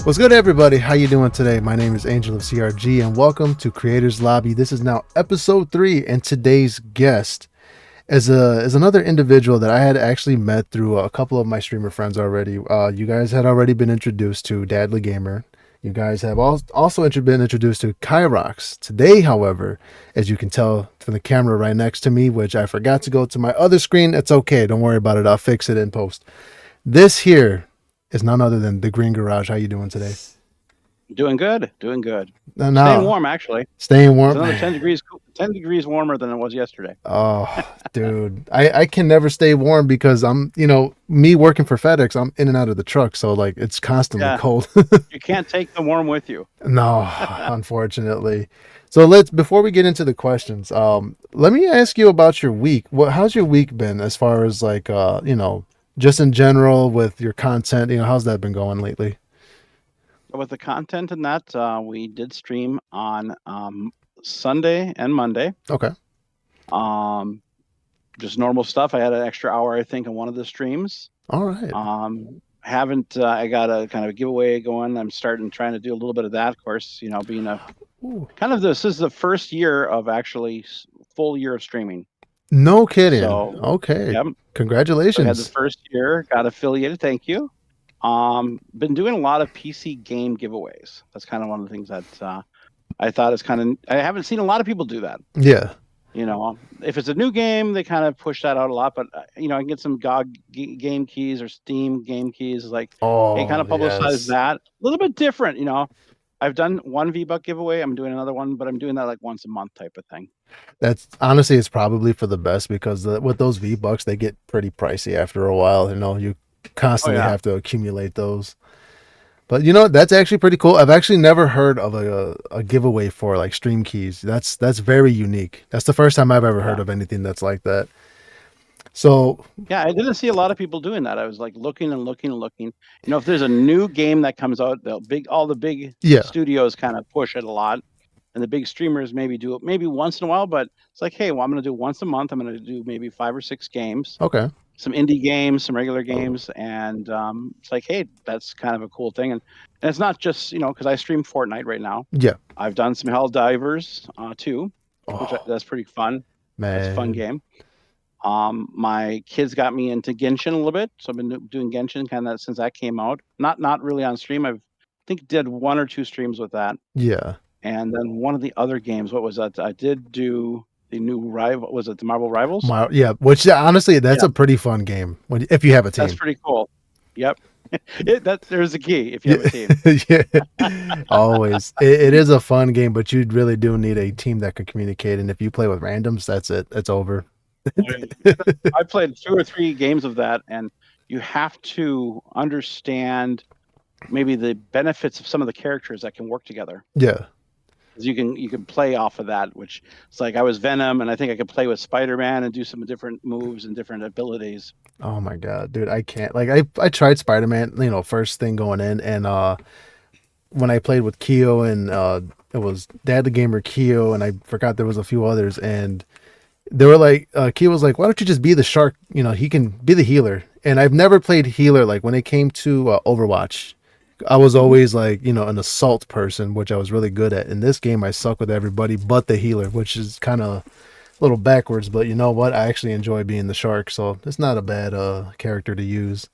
What's good, everybody? How you doing today? My name is Angel of CRG, and welcome to Creators Lobby. This is now episode 3, and today's guest is another individual that I had actually met through a couple of my streamer friends already. You guys had already been introduced to Dadly Gamer. You guys have also been introduced to Kyrox. Today, however, as you can tell from the camera right next to me, which I forgot to go to my other screen, it's okay. Don't worry about it. I'll fix it in post. This here is none other than TheGreenGarage. How you doing today? Doing good, doing good. Staying No, warm, actually. staying It's warm. another 10 degrees, 10 degrees warmer than it was yesterday. Oh, dude, I can never stay warm because me working for FedEx, I'm in and out of the truck, so like it's constantly Yeah, cold. you can't take the warm with you. No, unfortunately. So before we get into the questions, let me ask you about your week. How's your week been as far as like just in general with your content? How's that been going lately? With the content and that, we did stream on Sunday and Monday. Okay. Um, just normal stuff. I had an extra hour, I think, on one of the streams. All right. Haven't I got a kind of a giveaway going? I'm trying to do a little bit of that. Of course, being a Ooh. this is the first year of actually full year of streaming. No kidding. So, Okay. yep. So we had the Congratulations. first year, got affiliated. Thank you. Been doing a lot of PC game giveaways. That's kind of one of the things that I thought is kind of. I haven't seen a lot of people do that. Yeah. If it's a new game, they kind of push that out a lot. But I can get some GOG game keys or Steam game keys. Like, hey, kind Oh, of publicize yes. that. A little bit different. I've done one V-Buck giveaway. I'm doing another one, but I'm doing that like once a month type of thing. That's honestly, it's probably for the best because with those V-Bucks, they get pretty pricey after a while. You Oh constantly yeah. have to accumulate those. But that's actually pretty cool. I've actually never heard of a giveaway for like stream keys. That's very unique. That's the first time I've ever heard Yeah. of anything that's like that. So Yeah, I didn't see a lot of people doing that. I was like looking and looking and looking. If there's a new game that comes out, all the big yeah, studios kind of push it a lot, and the big streamers maybe do it maybe once in a while. But it's like, hey, well, I'm going to do once a month. I'm going to do maybe 5 or 6 games, okay, some indie games, some regular games, and it's like, hey, that's kind of a cool thing. And it's not just because I stream Fortnite right now. yeah. I've done some Hell Divers too, Oh that's pretty fun. That's a fun man, game. My kids got me into Genshin a little bit, so I've been doing Genshin kind of since that came out. Not really on stream. I think did 1 or 2 streams with that, yeah. and then one of the other games. What was that? I did do the new rival. Was it the Marvel Rivals? Yeah, which honestly, that's Yeah, a pretty fun game if you have a that's team. pretty cool. Yep, there's the key if you Yeah, have a team. yeah. Always. It is a fun game, but you really do need a team that can communicate. And if you play with randoms, that's it. It's over. I played 2 or 3 games of that, and you have to understand maybe the benefits of some of the characters that can work together. Yeah. You can play off of that, which it's like I was Venom, and I think I could play with Spider-Man and do some different moves and different abilities. Oh my god, dude, I can't. Like I tried Spider Man, first thing going in, and when I played with Keo and it was Dad the Gamer Keo, and I forgot there was a few others, and they were like, Keo was like, why don't you just be the shark? He can be the healer. And I've never played healer. Like when it came to Overwatch, I was always like, an assault person, which I was really good at. In this game, I suck with everybody but the healer, which is kind of a little backwards. But you know what? I actually enjoy being the shark, so it's not a bad character to use.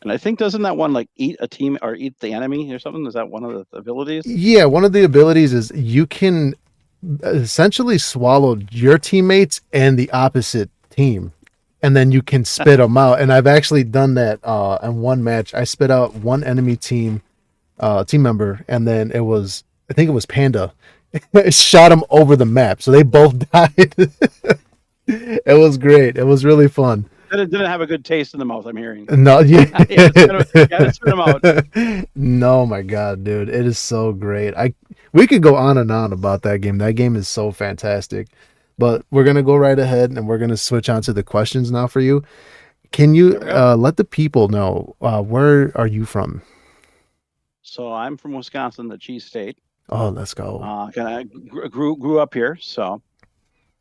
And I think doesn't that one like eat a team or eat the enemy or something? Is that one of the abilities? Yeah, one of the abilities is you can essentially swallow your teammates and the opposite team, and then you can spit them out. And I've actually done that in one match. I spit out one enemy team member, and then I think it was Panda. It shot him over the map, so they both died. It was great. It was really fun. Didn't have a good taste in the mouth. I'm hearing. No, yeah. You gotta spit 'em out. No, my God, dude, it is so great. We could go on and on about that game. That game is so fantastic. But we're gonna go right ahead and we're gonna switch on to the questions now for you. Can you There we go. let the people know where are you from? So I'm from Wisconsin, the cheese state. Oh, let's go. Kind of grew up here, so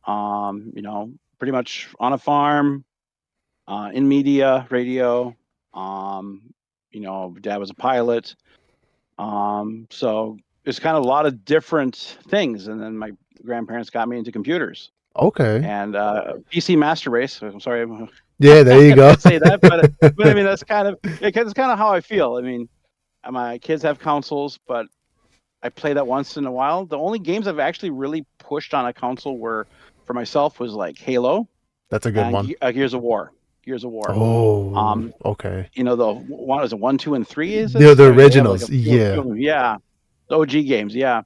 pretty much on a farm, in media, radio. Um, Dad was a pilot. So it's kind of a lot of different things. And then my grandparents got me into computers Okay. and PC Master Race. I'm sorry, Yeah, there you I go. can't say that, but I mean that's kind of how I feel. I mean, my kids have consoles, but I play that once in a while. The only games I've actually really pushed on a console were for myself was like Halo That's a good and one. Gears of War. Gears of War. Oh, Um, okay. the one is it 1, 2, and 3? Is it? The I mean, they have like originals. a few Yeah. of them. Yeah, the OG games. Yeah.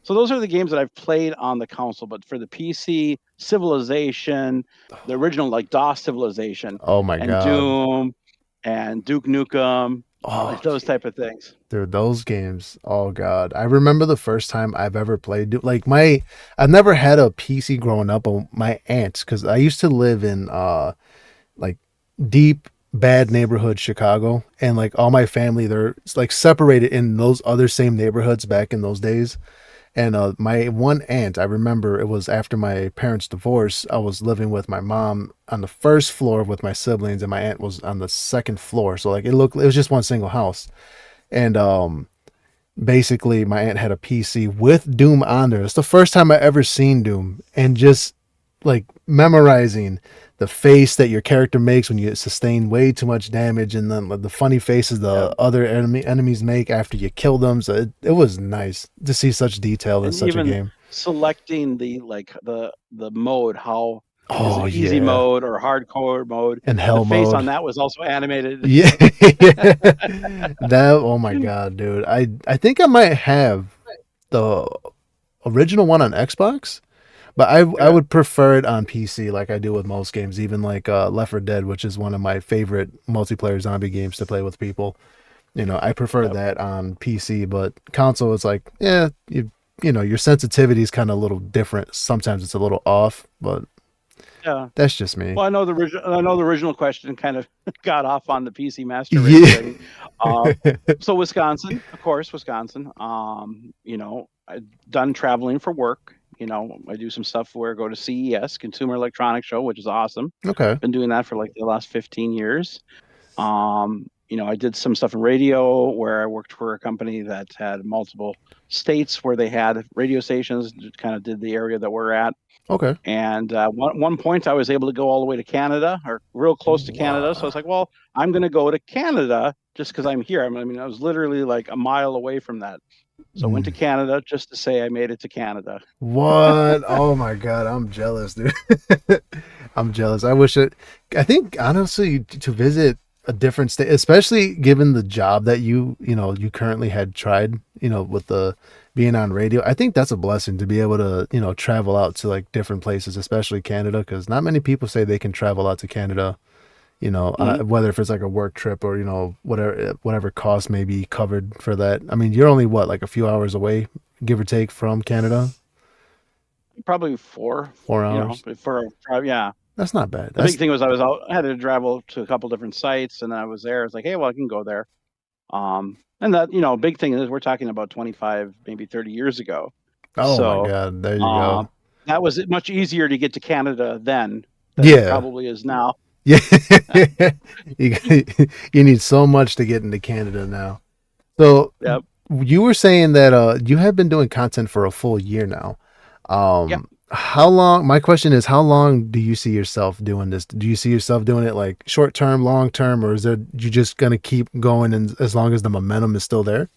So those are the games that I've played on the console. But for the PC, Civilization, the original like DOS Civilization, Oh my and God. Doom, and Duke Nukem, like Oh, those type of things. dude, those games. Oh God. I remember the first time I've ever played. Like I've never had a PC growing up, but my aunts, because I used to live in like deep bad neighborhood Chicago, and like all my family, they're like separated in those other same neighborhoods back in those days. And my one aunt, I remember it was after my parents' divorce. I was living with my mom on the first floor with my siblings, and my aunt was on the second floor. So like it was just one single house. And basically, my aunt had a PC with Doom on there. It's the first time I ever seen Doom, and just like memorizing the face that your character makes when you sustain way too much damage, and then like, the funny faces Yeah. the other enemies make after you kill them. So it was nice to see such detail in And such a even game. selecting the mode, how is Oh it easy yeah, mode or hardcore mode? and The hell face on mode. that was also animated. Yeah, that. Oh my god, dude. I think I might have the original one on Xbox. But I Okay. would prefer it on PC like I do with most games, even like Left 4 Dead, which is one of my favorite multiplayer zombie games to play with people. I prefer Yep. that on PC, but console is like, yeah, your sensitivity is kind of a little different. Sometimes it's a little off, but Yeah. that's just me. Well, I know the original question kind of got off on the PC Master Race Yeah. thing. Uh, so Wisconsin, of course, Wisconsin. I've done traveling for work. I do some stuff where I go to CES, Consumer Electronics Show, which is awesome. Okay. Been doing that for like the last 15 years. I did some stuff in radio where I worked for a company that had multiple states where they had radio stations, kind of did the area that we're at. Okay. And one point, I was able to go all the way to Canada or real close to Canada. So I was What? like, well, I'm going to go to Canada just because I'm here. I mean, I was literally like a mile away from that. So I went to Canada just to say I made it to Canada. What? Oh my god, I'm jealous, dude. I'm jealous. I wish it. I think honestly to visit a different state, especially given the job that you currently had tried, with the being on radio. I think that's a blessing to be able to travel out to like different places, especially Canada, because not many people say they can travel out to Canada. Mhm. Whether if it's like a work trip or whatever cost may be covered for that. I mean, you're only what like a few hours away, give or take, from Canada. Probably four, 4 hours. yeah. That's not bad. The big That's thing was I had to travel to a couple different sites, and then I was there. I was like, hey, well, I can go there. And that, big thing is we're talking about 25, maybe 30 years ago. oh my So god. There you go. um, that was much easier to get to Canada then than it Yeah. probably is now. Yeah. you you need so much to get into Canada now. So Yep. you were saying that you have been doing content for a full year now. Yep. How long, my question is, how long do you see yourself doing this? Do you see yourself doing it like short term, long term, or is there you just gonna keep going and as long as the momentum is still there?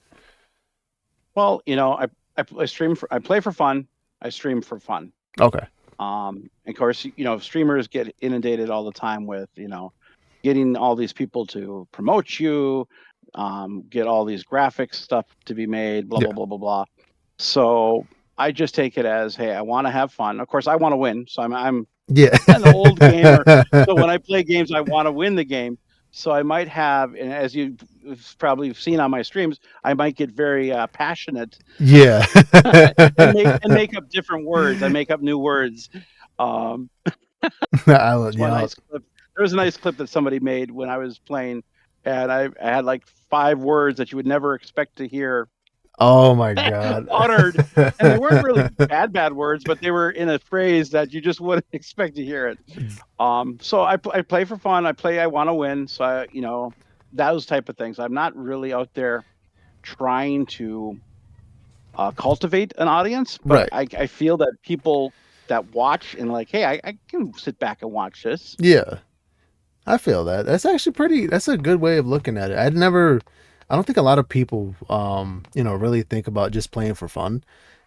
Well, I stream I play for fun. I stream for fun. Okay. Of course, streamers get inundated all the time with, getting all these people to promote you, get all these graphics stuff to be made, blah, Yeah. blah, blah, blah, blah. So I just take it as, hey, I want to have fun. Of course, I want to win. So I'm Yeah. an old gamer. So when I play games, I want to win the game. So I might have, and as you've probably seen on my streams, I might get very passionate Yeah. and make up different words. I make up new words. Um, it's one Yeah. nice clip. There was a nice clip that somebody made when I was playing, and I had like 5 words that you would never expect to hear Oh my god. uttered, and they weren't really bad words, but they were in a phrase that you just wouldn't expect to hear it. So I play for fun. I want to win. So those type of things. I'm not really out there trying to cultivate an audience, but Right. I feel that people that watch and like, hey, I can sit back and watch this. Yeah. I feel that. That's actually pretty. That's a good way of looking at it. I don't think a lot of people, really think about just playing for fun.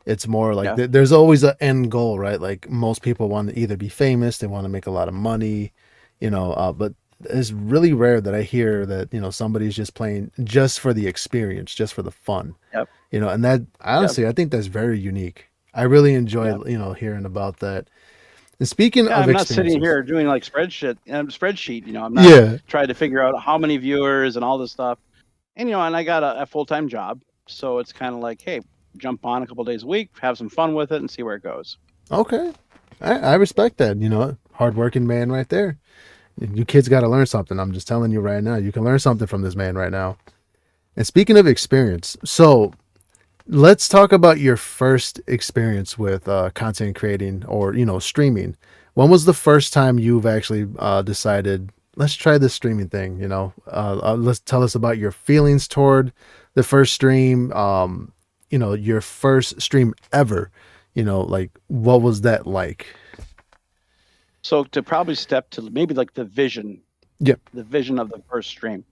It's more like Yeah, there's always an end goal, right? Like most people want to either be famous, they want to make a lot of money, but it's really rare that I hear that, somebody's just playing just for the experience, just for the fun, yep, and that yep, honestly, I think that's very unique. I really enjoy, yep. hearing about that. And speaking Yeah, of I'm not sitting experiences, here doing like spreadsheet. I'm not yeah, trying to figure out how many viewers and all this stuff. And and I got a full time job, so it's kind of like, hey, jump on a couple days a week, have some fun with it, and see where it goes. okay. I respect that. Hardworking man right there. You kids got to learn something. I'm just telling you right now. You can learn something from this man right now. And speaking of experience, so let's talk about your first experience with content creating or, streaming. When was the first time you've actually decided, let's try this streaming thing? Let's tell us about your feelings toward the first stream, your first stream ever. Like, what was that like? So to probably step to maybe like Yeah. the vision of the first stream.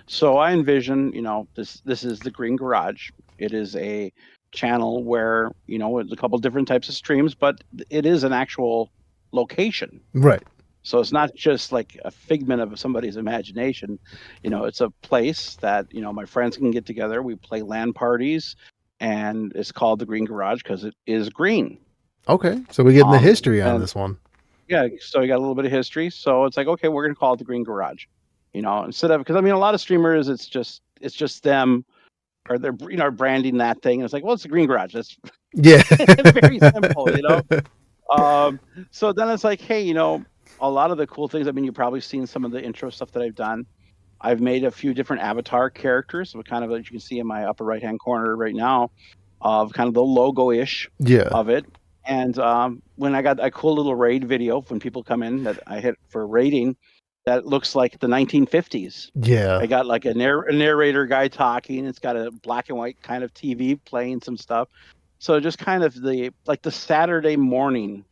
So I envision, this is the Green Garage. It is a channel where, it's a couple different types of streams, but it is an actual location. Right. So it's not just like a figment of somebody's imagination. It's a place that, my friends can get together. We play LAN parties, and it's called the Green Garage because it is green. Okay. So we're getting the history on And this one. yeah, so you got a little bit of history. So it's like, okay, we're gonna call it the Green Garage. Instead of, because I mean, a lot of streamers, it's just them, or they're branding that thing. And it's like, well, it's the Green Garage. That's Yeah. very simple. Um, so then it's like, hey, a lot of the cool things. I mean, you've probably seen some of the intro stuff that I've done. I've made a few different avatar characters, so kind of as you can see in my upper right hand corner right now, of kind of the logo ish Yeah. of it. And when I got a cool little raid video when people come in that I hit for raiding, that looks like the 1950s. Yeah. I got like a narrator guy talking. It's got a black and white kind of TV playing some stuff. So just kind of the Saturday morning.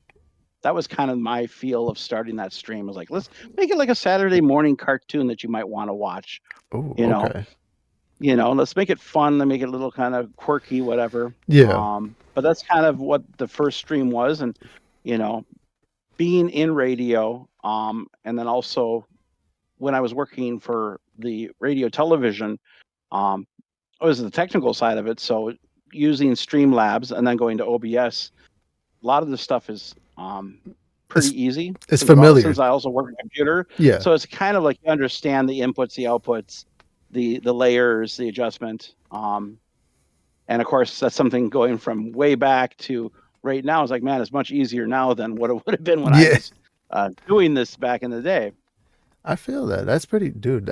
That was kind of my feel of starting that stream. I was like, let's make it like a Saturday morning cartoon that you might want to watch. Oh, You know, okay. let's make it fun. Let's make it a little kind of quirky, whatever. Yeah. But that's kind of what the first stream was, and you know, being in radio, and then also when I was working for the radio television, it was the technical side of it. So using Streamlabs and then going to OBS, a lot of the stuff is It's pretty easy it's since familiar. I also work in computer. Yeah. So it's kind of like you understand the inputs, the outputs, the layers, the adjustment. And of course, that's something going from way back to right now. It's like, man, it's much easier now than what it would have been when I Yeah. was doing this back in the day. I feel that. That's pretty dude.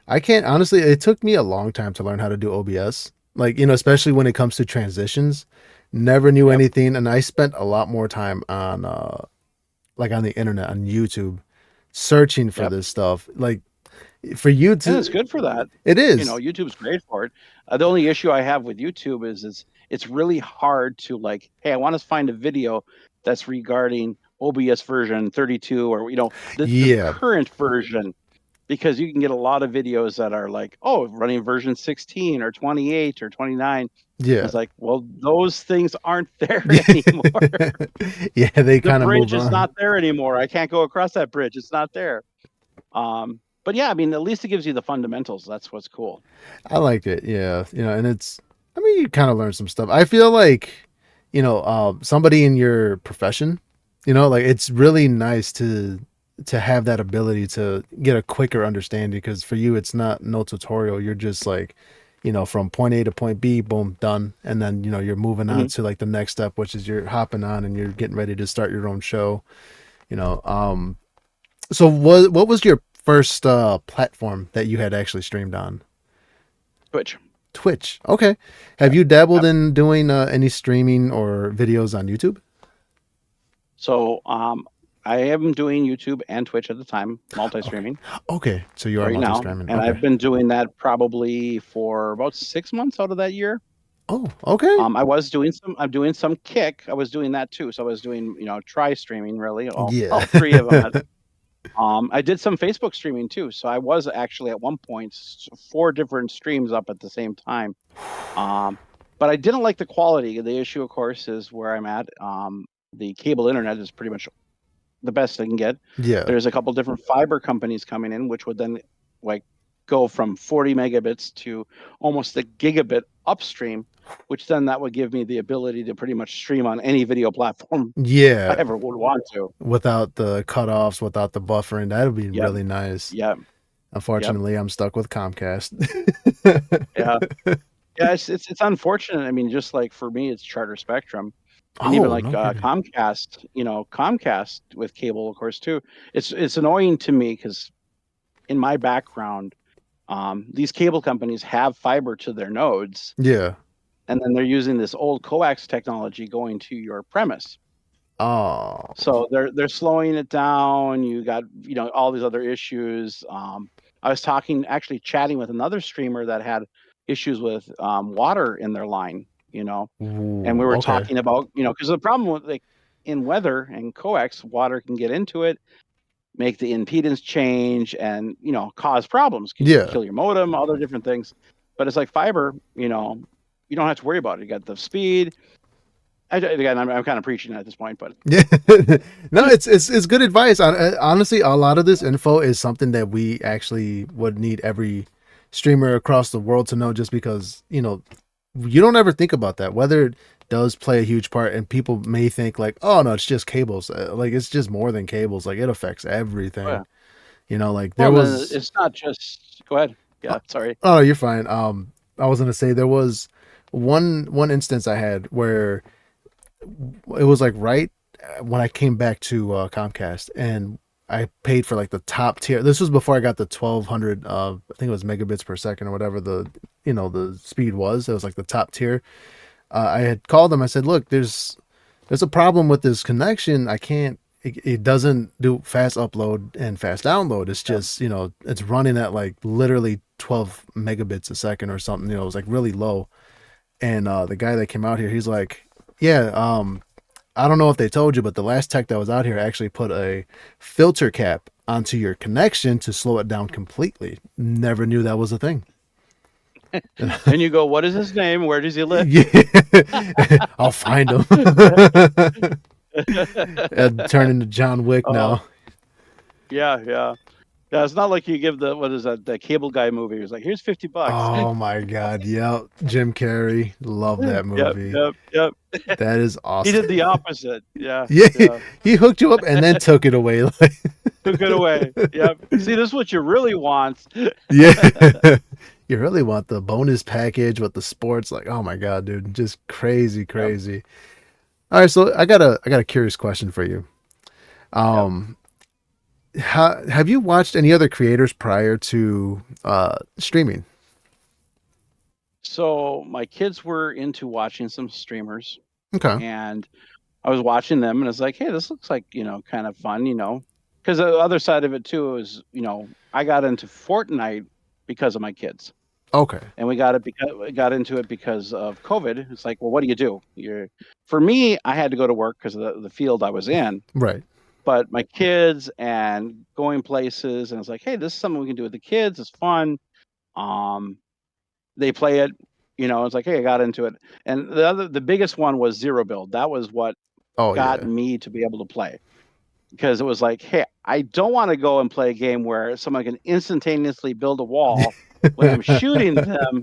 I can't honestly, it took me a long time to learn how to do OBS. Like, especially when it comes to transitions. Never knew Yep. anything and I spent a lot more time on like on the internet, on YouTube, searching for Yep. this stuff. Like for you And it's to good for that. it is. YouTube's great for it. The only issue I have with YouTube is it's really hard to like, hey, I want to find a video that's regarding OBS version 32 or the Yeah. current version, because you can get a lot of videos that are like, oh, running version 16 or 28 or 29. Yeah. It's like, well, those things aren't there anymore. Yeah, they The kind of bridge moved is on. not there anymore. I can't go across that bridge. It's not there. But yeah, I mean, at least it gives you the fundamentals. That's what's cool. I like it. Yeah. And I mean, you kind of learn some stuff. I feel like, somebody in your profession, like it's really nice to have that ability to get a quicker understanding because for you, it's not no tutorial. You're just like, from point A to point B, boom, done. And then, you're moving on Mhm. to like the next step, which is you're hopping on and you're getting ready to start your own show, you know. So what was your first platform that you had actually streamed on? Twitch. Twitch. Okay. Have Yep. you dabbled Yep. in doing any streaming or videos on YouTube? So I am doing YouTube and Twitch at the time, Okay. multi-streaming Okay. So you are right now, multi-streaming. and Okay. I've been doing that probably for about 6 months out of that year. Oh, okay. I'm doing some Kick. I was doing that too. So I was doing, try streaming really, all Yeah. three of them. I did some Facebook streaming too. So I was actually at one point four different streams up at the same time. Um, but I didn't like the quality. The issue, of course, is where I'm at. The cable internet is pretty much the best I can get. Yeah. There's a couple different fiber companies coming in, which would then like go from 40 megabits to almost a gigabit upstream, which then that would give me the ability to pretty much stream on any video platform I Yeah. ever would want to. Without the cutoffs, without the buffering, that would be Yep. really nice. Yep. Yep. Unfortunately, I'm stuck with Comcast. Yeah. Yeah. It's unfortunate. I mean, just like for me, it's Charter Spectrum. And even Oh, like no kidding. Comcast, Comcast with cable, of course, too. It's annoying to me because in my background, these cable companies have fiber to their nodes, Yeah. and then they're using this old coax technology going to your premise. Oh, So they're slowing it down. You got all these other issues. I was actually chatting with another streamer that had issues with water in their line. And we ooh, were okay. talking about because the problem with like in weather and coax, water can get into it, make the impedance change, and cause problems, could Yeah. kill your modem, other different things. But it's like fiber, you don't have to worry about it. You got the speed. Again, I'm kind of preaching at this point, but Yeah. No, it's good advice. Honestly, a lot of this info is something that we actually would need every streamer across the world to know, just because, you don't ever think about that. Weather does play a huge part, and people may think like, oh no, it's just cables. Like it's just more than cables. Like it affects oh, everything. yeah. Like there Well, then was. it's not just. Go ahead. Yeah, sorry. Oh, you're fine. I was gonna say there was one instance I had where it was like right when I came back to Comcast, and I paid for like the top tier. This was before I got the 1200. I think it was megabits per second or whatever the speed was. It was like the top tier. I had called them. I said, "Look, there's a problem with this connection. I can't. It doesn't do fast upload and fast download. It's Yeah. just it's running at like literally 12 megabits a second or something. It was like really low." And the guy that came out here, he's like, "Yeah, I don't know if they told you, but the last tech that was out here actually put a filter cap onto your connection to slow it down completely. Never knew that was a thing." And you go, what is his name? Where does he live? Yeah, I'll find him. And turn into John Wick Oh, now. yeah, yeah. Yeah, it's not like you give what is that cable guy movie. He's like, here's $50. Oh my god, yep. Jim Carrey, love that Yep, movie. yep, yep. That is He awesome. did the opposite. Yeah, Yeah, yeah. he hooked you up and then took it away. Like, Took it away. Yep. See, this is what you really want. yeah, you really want the bonus package with the sports? Like, oh my god, dude, just crazy, Yep, crazy. All right, so I got a curious question for you. yep. Um, have you watched any other creators prior to streaming? So my kids were into watching some streamers, Okay. and I was watching them, and it's like, hey, this looks like kind of fun, because the other side of it too is, I got into Fortnite because of my kids, Okay. and we got into it because of COVID. It's like, well, what do you do? For me, I had to go to work because of the field I was in, Right. but my kids and going places, and it's like, hey, this is something we can do with the kids. It's fun. Um, they play it. It's like, hey, I got into it. And the biggest one was Zero Build. That was what Oh got yeah. me to be able to play, because it was like, hey, I don't want to go and play a game where someone can instantaneously build a wall when I'm shooting them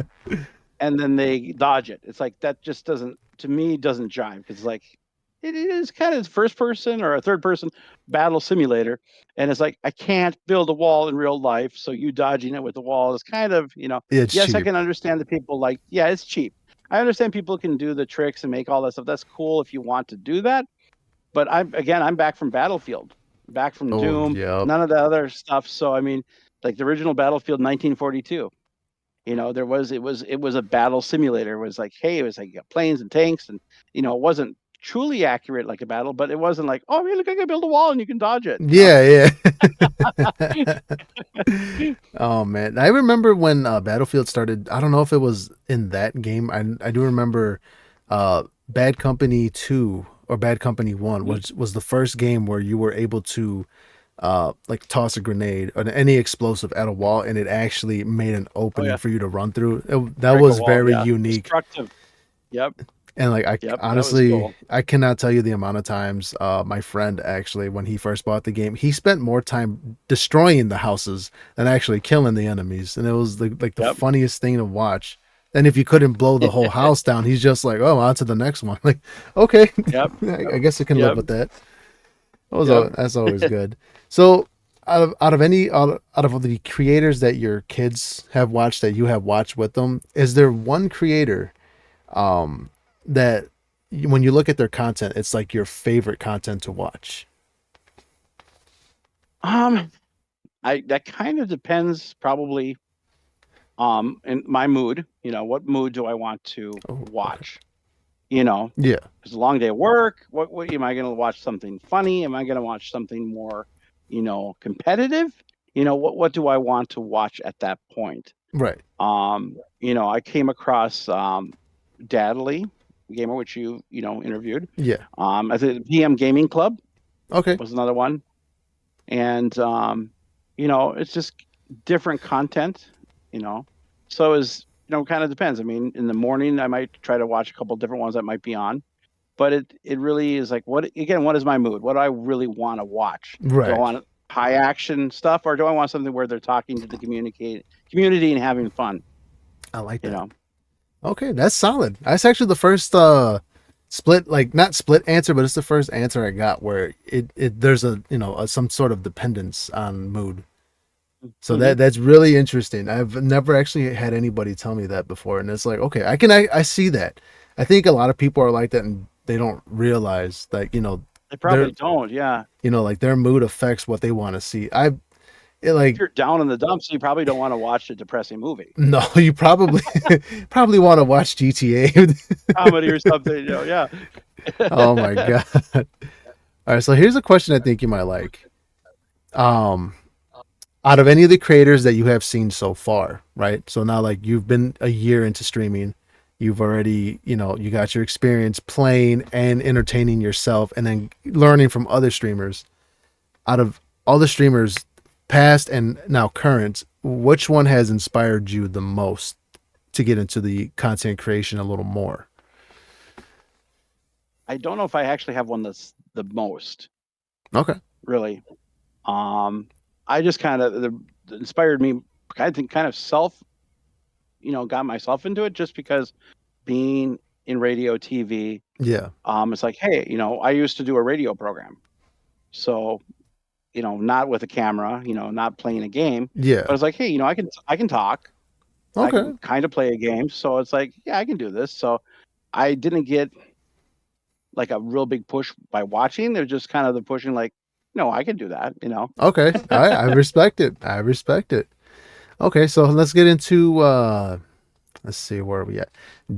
and then they dodge it. It's like that just doesn't, to me, doesn't jive, because it's like it is kind of first person or a third person battle simulator, and it's like I can't build a wall in real life, so you dodging it with the wall is kind of It's yes, I cheap. can understand that people like, yeah, it's cheap. I understand people can do the tricks and make all that stuff. That's cool if you want to do that, but I'm back from Battlefield, back from Oh Doom, yep. none of the other stuff. So I mean, like the original Battlefield 1942. It was a battle simulator. It was like, hey, it was like planes and tanks, and it wasn't truly accurate like a battle, but it wasn't like, oh, hey, look, I can build a wall and you can dodge it. Yeah, yeah. Oh man, I remember when Battlefield started. I don't know if it was in that game. I do remember Bad Company 2 or Bad Company 1, Mhm. which was the first game where you were able to like toss a grenade or any explosive at a wall, and it actually made an Oh opening yeah, for you to run through. That break a was wall. very Yeah, unique. destructive. Yep, And like I yep, that was honestly, cool. I cannot tell you the amount of times my friend actually, when he first bought the game, he spent more time destroying the houses than actually killing the enemies, and it was like the Yep. funniest thing to watch. And if you couldn't blow the whole house down, he's just like, "Oh, on to the next one." Like, okay, Yep. I guess I can live Yep. with that. Yep. That's always good. So, out of the creators that your kids have watched that you have watched with them, is there one creator um, that when you look at their content, it's like your favorite content to watch? Um, I that kind of depends probably in my mood. What mood do I want to Oh, okay. watch? You know, Yeah, it's a long day of work. What am I going to watch something funny? Am I going to watch something more, competitive? What do I want to watch at that point? right. I came across Dadley Gamer, which you interviewed. Yeah. I think the PM Gaming Club Okay. was another one, and it's just different content. You know, so is kind of depends. I mean, in the morning I might try to watch a couple different ones that might be on, but it really is like what is my mood? What do I really want to watch? Do I Right. want high action stuff, or do I want something where they're talking to the community and having fun? I like You that. know, Okay, that's solid. That's actually the first split, like not split answer, but it's the first answer I got where it there's a some sort of dependence on mood. So hmm that's really interesting. I've never actually had anybody tell me that before, and it's like, okay, I see that. I think a lot of people are like that, and they don't realize that they their probably don't. Yeah, like their mood affects what they want to see. if Like you're down in the dumps, you probably don't want to watch a depressing movie, no, you probably probably want to watch GTA. comedy or something. Yeah. Oh my god! All right, so here's a question I think you might like. Um, Out of any of the creators that you have seen so far, right? So now, like, you've been a year into streaming, you've already, you got your experience playing and entertaining yourself, and then learning from other streamers. Out of all the streamers, past and now current, which one has inspired you the most to get into the content creation a little more? I don't know if I actually have one that's the most Okay. really. I just kind of inspired me. I think kind of got myself into it just because being in radio, TV. Yeah. It's like, hey, I used to do a radio program, so not with a camera, not playing a game, but Yeah. it's like, hey, I can talk, I Okay. can kind of play a game, so it's like, yeah, I can do this. So I didn't get like a real big push by watching. They're just kind of the pushing, like, no, I can do that. Okay. I respect it. I respect it. Okay, so let's get into let's see, where are we at?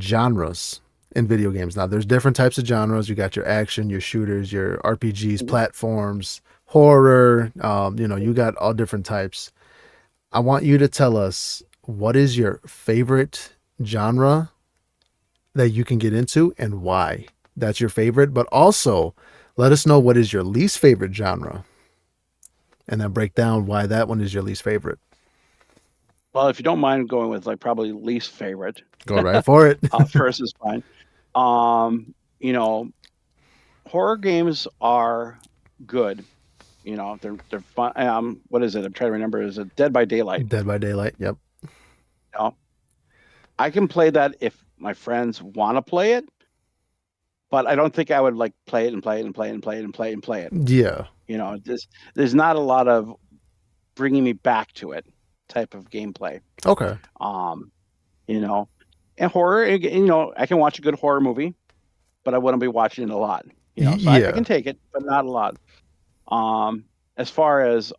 Genres in video games. Now, there's different types of genres. You got your action, your shooters, your RPGs, Mhm. platforms, horror. You got all different types. I want you to tell us what is your favorite genre that you can get into and why that's your favorite. But also, let us know what is your least favorite genre, and then break down why that one is your least favorite. Well, if you don't mind going with like probably least favorite, Go right for it. first is fine. Um, you know, horror games are good. They're fun. What is it? I'm trying to remember. Is it Dead by Daylight? Dead by Daylight. Yep. I can play that if my friends want to play it, but I don't think I would like play it and play it and play it and play it and play it and play it. Yeah. There's not a lot of bringing me back to it type of gameplay. Okay. Um, you know, and horror, I can watch a good horror movie, but I wouldn't be watching it a lot. So I Yeah. can take it, but not a lot. Um, as far as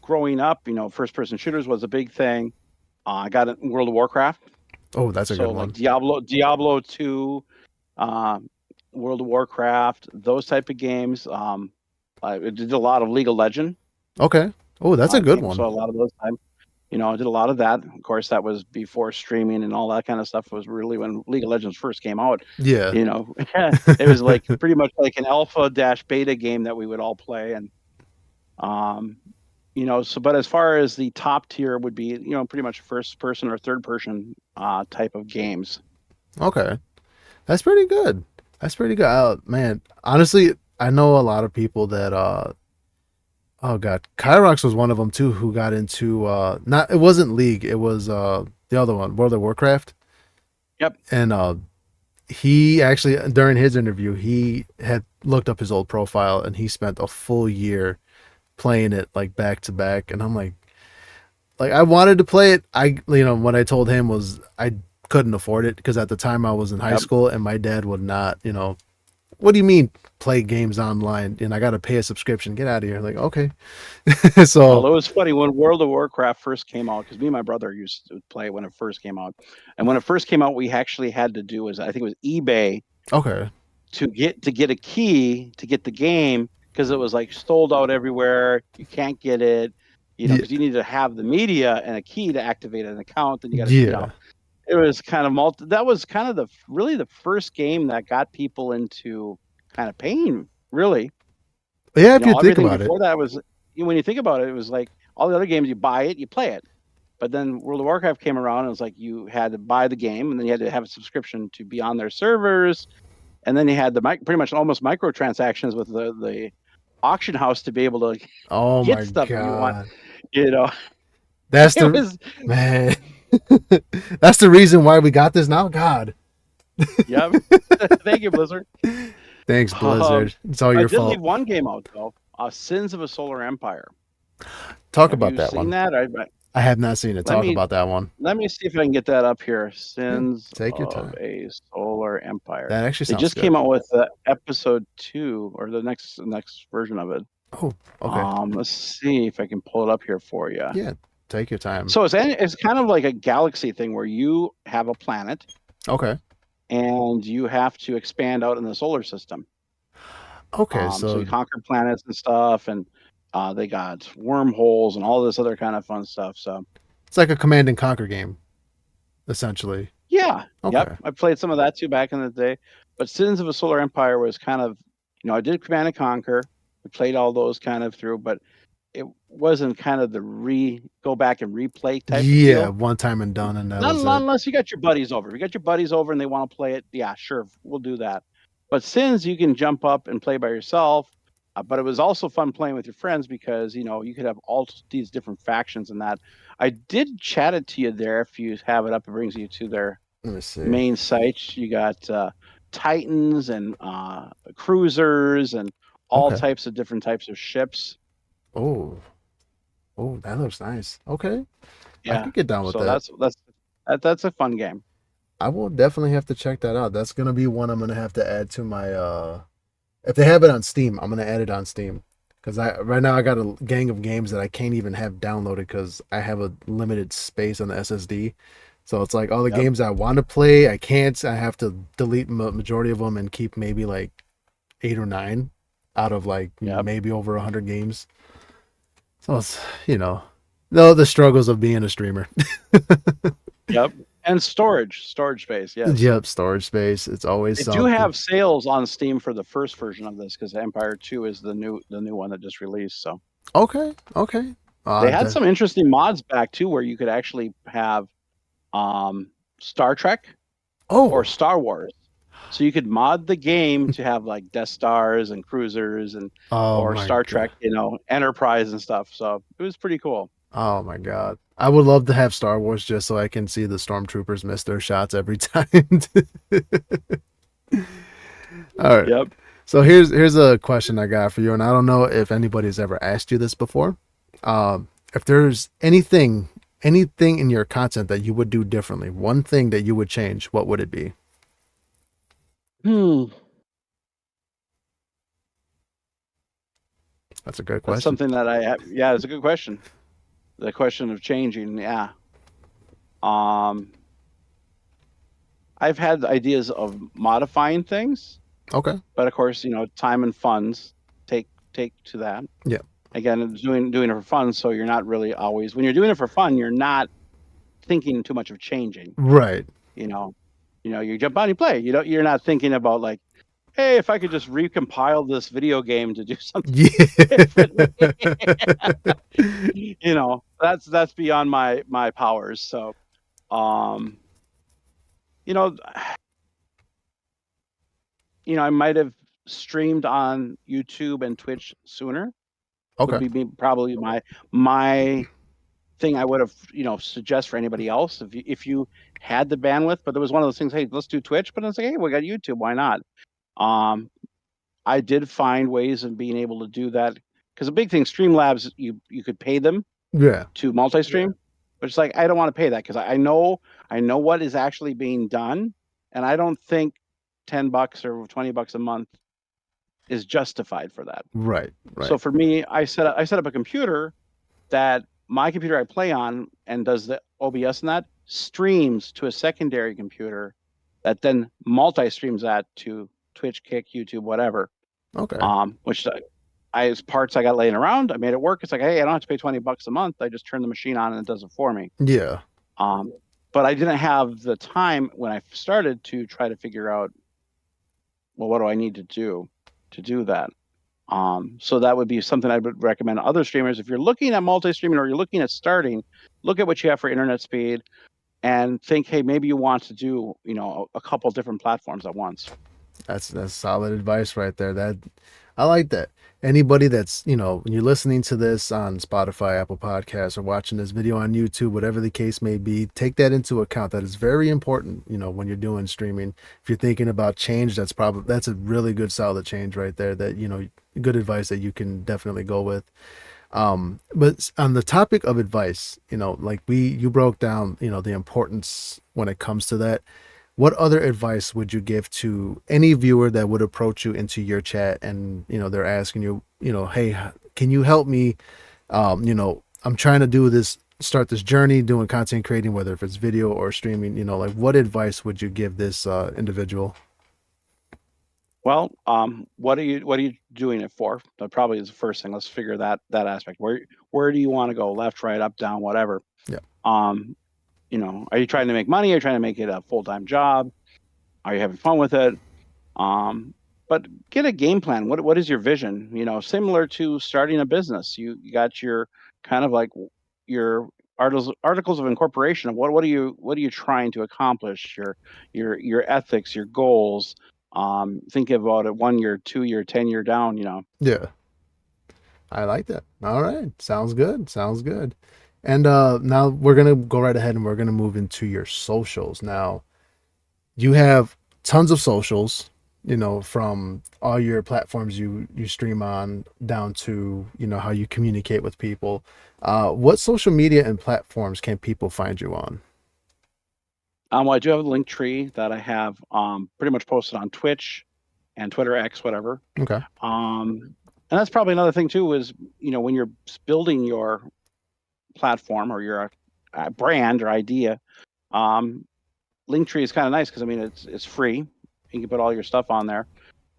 growing up, first person shooters was a big thing. I got it in World of Warcraft, Oh, that's a good so like one. Diablo 2, um, World of Warcraft, those type of games. I did a lot of League of Legend. Okay. Oh, that's a good Came so one. a lot of those times. I did a lot of that. Of course, that was before streaming and all that kind of stuff was really when League of Legends first came out. Yeah. It was like pretty much like an alpha dash beta game that we would all play. And, um, but as far as the top tier would be, pretty much first person or third person type of games. Okay. That's pretty good. That's pretty good. Man, honestly, I know a lot of people that oh god, Kyrox was one of them too who got into not it wasn't League, it was the other one, World of Warcraft. Yep. And he actually during his interview, he had looked up his old profile and he spent a full year playing it like back to back and I'm like I wanted to play it. What I told him was I couldn't afford it because at the time I was in high Yep. school and my dad would not, what do you mean play games online and I got to pay a subscription? Get out of here. Like, okay. Well, So, it was funny when World of Warcraft first came out because me and my brother used to play it when it first came out. And when it first came out, we actually had to do was I think it was eBay okay. to get a key to get the game because it was like sold out everywhere. You can't get it, Yeah. because you need to have the media and a key to activate an account. Then you got to, Yeah. it was kind of that was kind of really the first game that got people into kind of paying, really. Yeah, if you think Everything about it. before that was, when you think about it, it was like all the other games, you buy it, you play it. But then World of Warcraft came around and it was like you had to buy the game and then you had to have a subscription to be on their servers. And then you had the pretty much almost microtransactions with the auction house to be able to Oh get my stuff if you want. god. You know, That's it the was, man. That's the reason why we got this now. God. yeah. Thank you, Blizzard. Thanks, Um, Blizzard. It's all I your did leave fault. one game out though. Sins of a Solar Empire. Talk Have about you that seen one. that? I have not seen it. Let Talk me about that one. let me see if I can get that up here. Yeah. Sins Take your of time. a Solar Empire. That actually They sounds just good. came out with episode 2 or the next version of it. Oh, okay. Let's see if I can pull it up here for you. Yeah. Take your time. So it's kind of like a galaxy thing where you have a planet Okay. and you have to expand out in the solar system. Okay. So you So conquer planets and stuff, and they got wormholes and all this other kind of fun stuff. So it's like a command and conquer game, essentially. yeah, yep, Okay. I played some of that too back in the day. But Sins of a Solar Empire was kind of, I did Command and Conquer. We played all those kind of through, but it wasn't kind of the go back and replay type of Yeah, deal. one time and done, and that Not was it. unless you got your buddies over. If you got your buddies over and they want to play it, yeah, sure, we'll do that. But Sins, you can jump up and play by yourself. But it was also fun playing with your friends because you could have all these different factions and that. I did chat it to you there. If you have it up, it brings you to their Let me see. main sites. You got Titans and cruisers and all Okay. types of different types of ships. Oh, oh, that looks nice. Okay, I Yeah, could get down with so that. that's a fun game. I will definitely have to check that out. That's gonna be one I'm gonna have to add to my if they have it on Steam, I'm gonna add it on Steam. Cause right now I got a gang of games that I can't even have downloaded because I have a limited space on the SSD. So it's like all the Yep. games I want to play, I can't. I have to delete majority of them and keep maybe like 8 or 9 out of like Yep. maybe over 100 games. So it's no the struggles of being a streamer. Yep. And storage space. Yes. Yep, storage space. It's always They do something. have sales on Steam for the first version of this because Empire 2 is the new one that just released. So Okay, okay. they had The some interesting mods back too, where you could actually have Star Trek or oh Star Wars. So you could mod the game to have like Death Stars and cruisers and oh or my Star god. Trek, Enterprise and stuff. So it was pretty cool. Oh my god. I would love to have Star Wars just so I can see the stormtroopers miss their shots every time. All right. Yep. So here's a question I got for you, and I don't know if anybody's ever asked you this before. If there's anything in your content that you would do differently, one thing that you would change, what would it be? Hmm. That's a good That's question. something that I have. Yeah, it's a good question. The question of changing. Yeah. Um, I've had ideas of modifying things. Okay. But of course, time and funds take to that. Yeah. Again, it's doing it for fun, so you're not really always when you're doing it for fun, you're not thinking too much of changing. Right. You know, you jump on, you play. You're not thinking about like, hey, if I could just recompile this video game to do something Yeah. differently. That's beyond my powers. So, um, you know, I might have streamed on YouTube and Twitch sooner. Would Okay. be probably my thing I would have suggest for anybody else if you had the bandwidth. But there was one of those things. Hey, let's do Twitch. But it's like, hey, we got YouTube. Why not? Um, I did find ways of being able to do that because the big thing, Streamlabs, you could pay them Yeah. to multi-stream, but it's like I don't want to pay that because I know what is actually being done, and I don't think $10 or $20 a month is justified for that. Right. So Right. for me, I set up a computer that my computer I play on and does the OBS and that streams to a secondary computer that then multi-streams that to Twitch, Kick, YouTube, whatever. Okay. Which as parts I got laying around, I made it work. It's like, hey, I don't have to pay $20 a month. I just turn the machine on and it does it for me. Yeah. Um, but I didn't have the time when I started to try to figure out, well, what do I need to do that? So that would be something I would recommend to other streamers. If you're looking at multi-streaming or you're looking at starting, look at what you have for internet speed and think, hey, maybe you want to do, a couple different platforms at once. That's solid advice right there. That I like that. Anybody that's, when you're listening to this on Spotify, Apple Podcasts, or watching this video on YouTube, whatever the case may be, take that into account. That is very important, when you're doing streaming. If you're thinking about change, that's a really good solid change right there. That, good advice that you can definitely go with. But on the topic of advice, like you broke down, the importance when it comes to that. What other advice would you give to any viewer that would approach you into your chat and, they're asking you, hey, can you help me? I'm trying to start this journey doing content creating, whether if it's video or streaming, like what advice would you give this individual? Well, what are you doing it for? That probably is the first thing. Let's figure that aspect. Where do you want to go? Left, right, up, down, whatever. Yeah. Um, are you trying to make money? Are you trying to make it a full-time job? Are you having fun with it? Um, but get a game plan. What is your vision? Similar to starting a business. You got your kind of like your articles of incorporation of what are you trying to accomplish? Your ethics, your goals. Think about it 1 year, 2 year, 10 year down. Yeah. I like that. All right. Sounds good. Sounds good. And now we're going to go right ahead and we're going to move into your socials. Now, you have tons of socials, from all your platforms you stream on down to, how you communicate with people. What social media and platforms can people find you on? Well, I do have a link tree that I have pretty much posted on Twitch and Twitter X, whatever. Okay. And that's probably another thing too is when you're building your platform or your brand or idea, um, Linktree is kind of nice because I mean it's free. You can put all your stuff on there,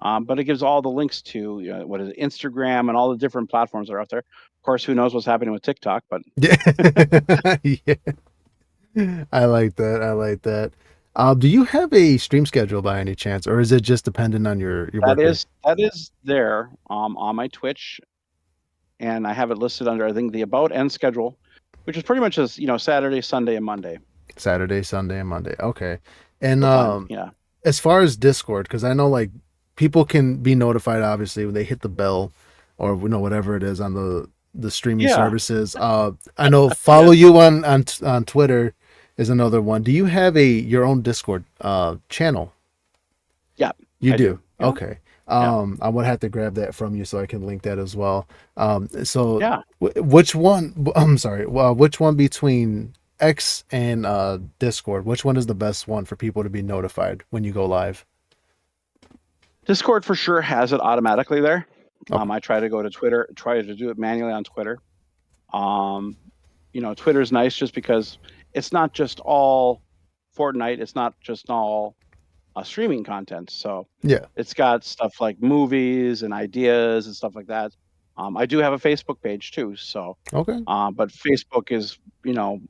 but it gives all the links to what is it, Instagram and all the different platforms that are out there. Of course, who knows what's happening with TikTok, but Yeah. Yeah. I like that. I like that. Do you have a stream schedule by any chance, or is it just dependent on your that workday? is that is there on my Twitch, and I have it listed under I think the about and schedule, which is pretty much as Saturday, Sunday, and Monday Saturday, Sunday, and Monday. Okay. And for fun. Yeah, as far as Discord, because I know like people can be notified obviously when they hit the bell or whatever it is on the streaming yeah, services. I know follow yes, you on Twitter is another one. Do you have your own Discord channel? yeah, You I do. do. Yeah, Okay. yeah, I would have to grab that from you so I can link that as well. So yeah. which one? I'm sorry. Well, which one between X and Discord? Which one is the best one for people to be notified when you go live? Discord for sure has it automatically there. Okay. I try to go to Twitter, try to do it manually on Twitter. Um, Twitter is nice just because it's not just all Fortnite. It's not just all streaming content. So Yeah. it's got stuff like movies and ideas and stuff like that. I do have a Facebook page too. So, Okay. but Facebook is, you know,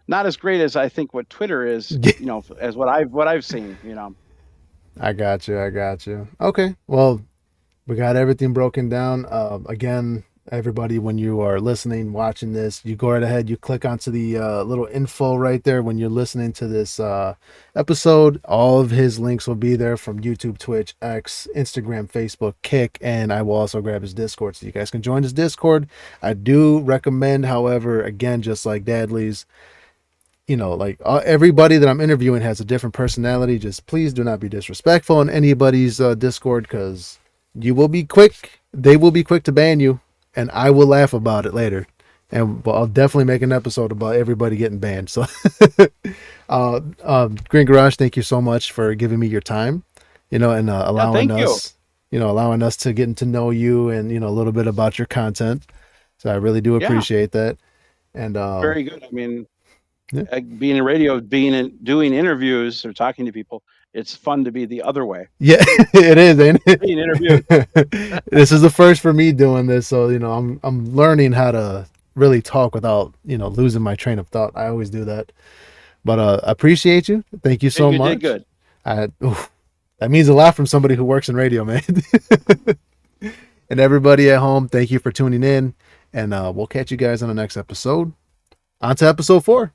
not as great as I think what Twitter is, you know, as what I've seen, you know. I got you. I got you. Okay. Well, we got everything broken down. Again, everybody, when you are listening, watching this, you go right ahead, you click onto the little info right there when you're listening to this episode. All of his links will be there from YouTube, Twitch, X, Instagram, Facebook, Kick, and I will also grab his Discord so you guys can join his Discord. I do recommend, however, again, just like Dadley's, like everybody that I'm interviewing has a different personality. Just please do not be disrespectful in anybody's Discord, because you will be quick. They will be quick to ban you, and I will laugh about it later. And I'll definitely make an episode about everybody getting banned. So, Green Garage, thank you so much for giving me your time, and Yeah, allowing thank you. us, allowing us to getting to know you and a little bit about your content. So I really do Yeah, appreciate that. And very good. I mean, yeah. being in radio, doing interviews or talking to people, it's fun to be the other way, Yeah, it is, ain't being interviewed. it? This is the first for me doing this, so I'm learning how to really talk without losing my train of thought. I always do that, but I appreciate you. Thank you so You did much. good. That means a lot from somebody who works in radio, man. And everybody at home, thank you for tuning in, and we'll catch you guys on the next episode. On to episode 4.